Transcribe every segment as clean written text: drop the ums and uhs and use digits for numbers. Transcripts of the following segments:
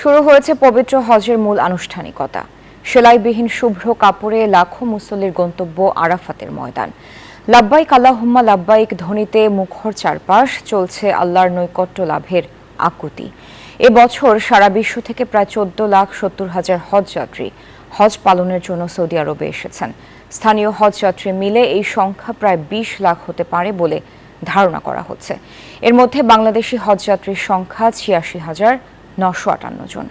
শুরু হয়েছে পবিত্র হজের মূল আনুষ্ঠানিকতা। সেলাইবিহীন শুভ্র কাপড়ে লাখো মুসল্লির গন্তব্য আরাফাতের ময়দান। লাব্বাইক আল্লাহুম্মা লাব্বাইক ধ্বনিতে মুখর চারপাশ, চলছে আল্লাহর নৈকট্য লাভের আকুতি। এবছর সারা বিশ্ব থেকে প্রায় 14,70,000 হজযাত্রী হজ পালনের জন্য সৌদি আরবে এসেছেন। স্থানীয় হজযাত্রী মিলে এই সংখ্যা প্রায় 20 লাখ হতে পারে বলে ধারণা করা হচ্ছে। এর মধ্যে বাংলাদেশি হজযাত্রীর সংখ্যা 86,958 জন।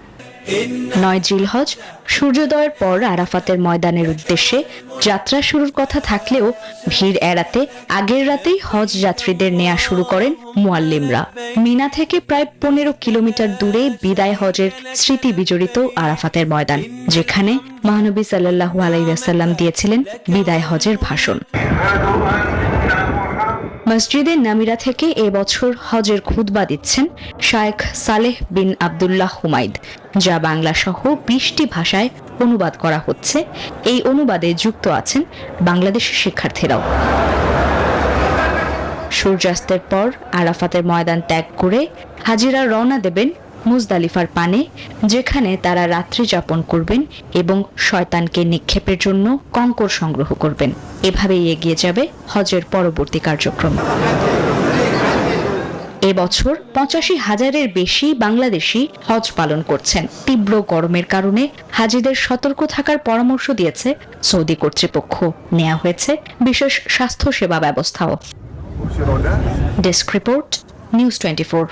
9 জিলহজ সূর্যোদয়ের পর আরাফাতের ময়দানের উদ্দেশ্যে যাত্রা শুরুর কথা থাকলেও ভিড় এড়াতে আগের রাতেই হজ যাত্রীদের নেওয়া শুরু করেন মুয়াল্লিমরা। মিনা থেকে প্রায় 15 কিলোমিটার দূরে বিদায় হজের স্মৃতি বিজড়িত আরাফাতের ময়দান, যেখানে মহানবী সাল্লাল্লাহু আলাইহি ওয়াসাল্লাম দিয়েছিলেন বিদায় হজের ভাষণ। মসজিদের নামিরা থেকে এবছর হজের খুতবা দিচ্ছেন শায়েখ সালেহ বিন আব্দুল্লাহ হুমাইদ, যা বাংলা সহ 20টি ভাষায় অনুবাদ করা হচ্ছে। এই অনুবাদে যুক্ত আছেন বাংলাদেশি শিক্ষার্থীরাও। সূর্যাস্তের পর আরাফাতের ময়দান ত্যাগ করে হাজিরা রওনা দেবেন মুজদালিফার পানে, যেখানে তারা রাত্রি যাপন করবেন এবং শয়তানকে নিক্ষেপের জন্য কঙ্কর সংগ্রহ করবেন। এভাবেই এগিয়ে যাবে হজের পরবর্তী কার্যক্রম। এবছর 85,000-এর বেশি বাংলাদেশি হজ পালন করছেন। তীব্র গরমের কারণে হাজিদের সতর্ক থাকার পরামর্শ দিয়েছে সৌদি কর্তৃপক্ষ। নেওয়া হয়েছে বিশেষ স্বাস্থ্য সেবা ব্যবস্থাও। Desk report, news 24।